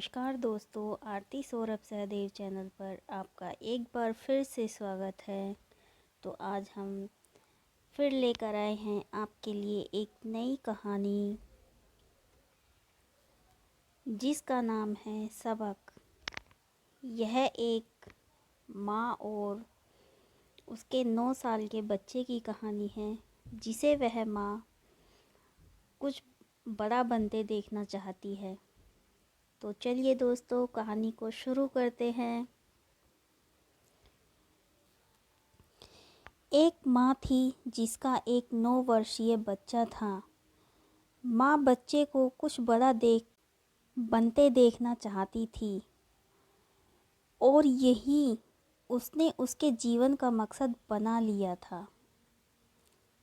नमस्कार दोस्तों, आरती सौरभ सहदेव चैनल पर आपका एक बार फिर से स्वागत है। तो आज हम फिर लेकर आए हैं आपके लिए एक नई कहानी जिसका नाम है सबक। यह एक माँ और उसके 9 साल के बच्चे की कहानी है जिसे वह माँ कुछ बड़ा बनते देखना चाहती है। तो चलिए दोस्तों, कहानी को शुरू करते हैं। एक माँ थी जिसका एक 9 वर्षीय बच्चा था। माँ बच्चे को कुछ बड़ा बनते देखना चाहती थी और यही उसने उसके जीवन का मकसद बना लिया था।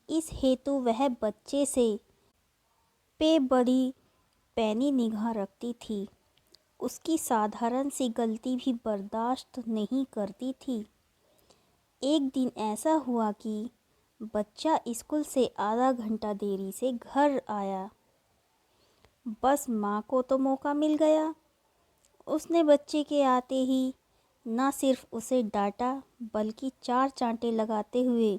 इस हेतु वह बच्चे से बड़ी पैनी निगाह रखती थी। उसकी साधारण सी गलती भी बर्दाश्त नहीं करती थी। एक दिन ऐसा हुआ कि बच्चा स्कूल से आधा घंटा देरी से घर आया। बस माँ को तो मौका मिल गया। उसने बच्चे के आते ही न सिर्फ उसे डांटा बल्कि 4 चांटे लगाते हुए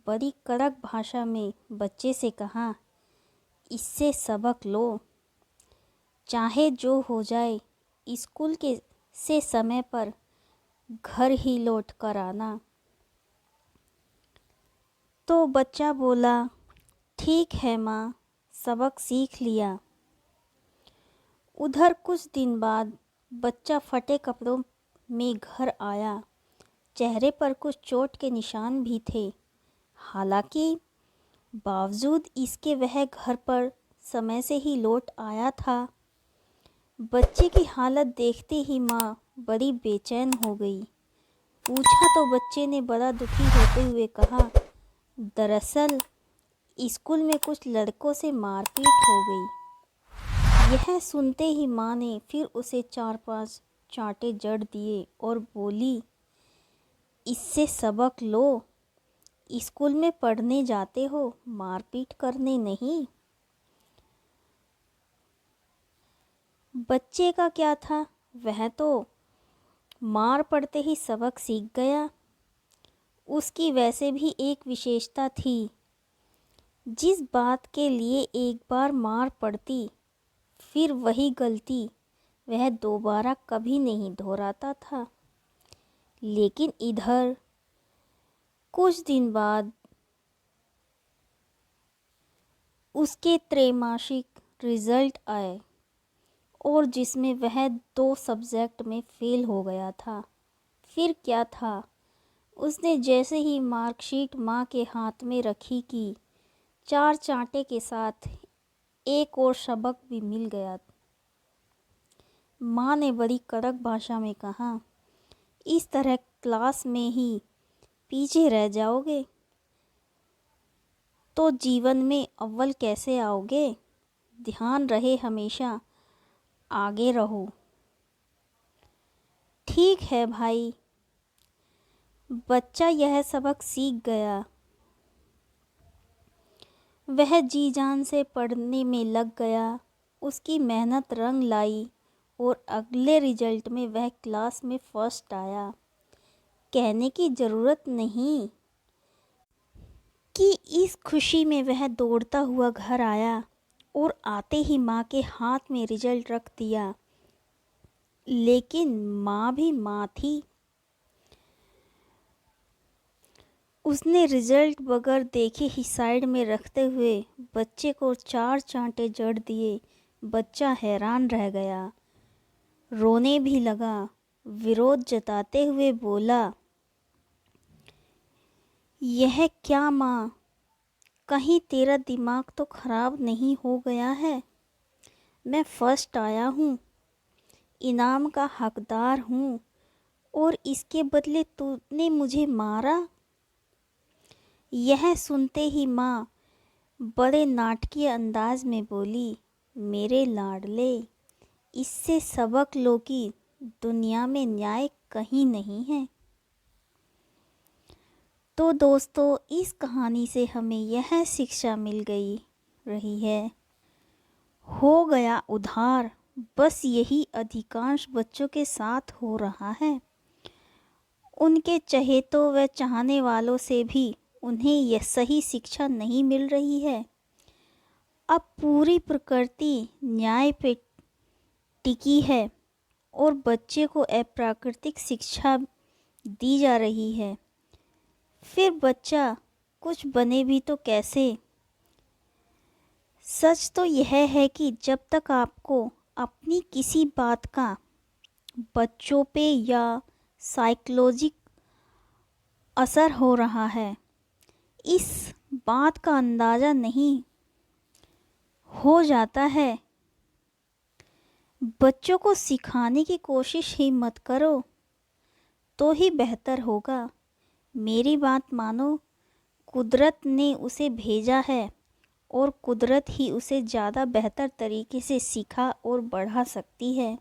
बड़ी कड़क भाषा में बच्चे से कहा, इससे सबक लो, चाहे जो हो जाए स्कूल से समय पर घर ही लौट कर आना। तो बच्चा बोला, ठीक है माँ, सबक सीख लिया। उधर कुछ दिन बाद बच्चा फटे कपड़ों में घर आया। चेहरे पर कुछ चोट के निशान भी थे। हालांकि बावजूद इसके वह घर पर समय से ही लौट आया था। बच्चे की हालत देखते ही माँ बड़ी बेचैन हो गई। पूछा तो बच्चे ने बड़ा दुखी होते हुए कहा, दरअसल स्कूल में कुछ लड़कों से मारपीट हो गई। यह सुनते ही माँ ने फिर उसे 4-5 चांटे जड़ दिए और बोली, इससे सबक लो, स्कूल में पढ़ने जाते हो, मारपीट करने नहीं। बच्चे का क्या था, वह तो मार पड़ते ही सबक सीख गया। उसकी वैसे भी एक विशेषता थी, जिस बात के लिए एक बार मार पड़ती फिर वही गलती वह दोबारा कभी नहीं दोहराता था। लेकिन इधर कुछ दिन बाद उसके त्रैमासिक रिजल्ट आए और जिसमें वह 2 सब्जेक्ट में फेल हो गया था। फिर क्या था, उसने जैसे ही मार्कशीट माँ के हाथ में रखी कि 4 चांटे के साथ एक और सबक भी मिल गया। माँ ने बड़ी कड़क भाषा में कहा, इस तरह क्लास में ही पीछे रह जाओगे तो जीवन में अव्वल कैसे आओगे। ध्यान रहे हमेशा आगे रहो। ठीक है भाई। बच्चा यह सबक सीख गया। वह जी जान से पढ़ने में लग गया। उसकी मेहनत रंग लाई और अगले रिजल्ट में वह क्लास में फर्स्ट आया। कहने की ज़रूरत नहीं कि इस खुशी में वह दौड़ता हुआ घर आया और आते ही माँ के हाथ में रिजल्ट रख दिया। लेकिन माँ भी माँ थी। उसने रिजल्ट बगैर देखे ही साइड में रखते हुए बच्चे को 4 चांटे जड़ दिए। बच्चा हैरान रह गया, रोने भी लगा। विरोध जताते हुए बोला, यह क्या माँ, कहीं तेरा दिमाग तो खराब नहीं हो गया है। मैं फर्स्ट आया हूँ, इनाम का हकदार हूँ और इसके बदले तूने मुझे मारा। यह सुनते ही माँ बड़े नाटकीय अंदाज में बोली, मेरे लाडले, इससे सबक लो कि दुनिया में न्याय कहीं नहीं है। तो दोस्तों, इस कहानी से हमें यह शिक्षा मिल गई रही है, हो गया उधार बस यही अधिकांश बच्चों के साथ हो रहा है। उनके चहेतों व चाहने वालों से भी उन्हें यह सही शिक्षा नहीं मिल रही है। अब पूरी प्रकृति न्याय पे टिकी है और बच्चे को अप्राकृतिक शिक्षा दी जा रही है। फिर बच्चा कुछ बने भी तो कैसे? सच तो यह है कि जब तक आपको अपनी किसी बात का बच्चों पे या साइकोलॉजिक असर हो रहा है, इस बात का अंदाज़ा नहीं हो जाता है, बच्चों को सिखाने की कोशिश ही मत करो तो ही बेहतर होगा। मेरी बात मानो, कुदरत ने उसे भेजा है और कुदरत ही उसे ज़्यादा बेहतर तरीके से सिखा और बढ़ा सकती है।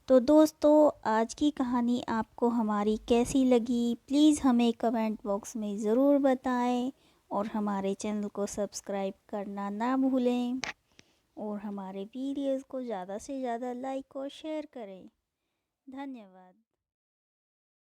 तो दोस्तों, आज की कहानी आपको हमारी कैसी लगी, प्लीज़ हमें कमेंट बॉक्स में ज़रूर बताएं और हमारे चैनल को सब्सक्राइब करना ना भूलें और हमारे वीडियोस को ज़्यादा से ज़्यादा लाइक और शेयर करें। धन्यवाद।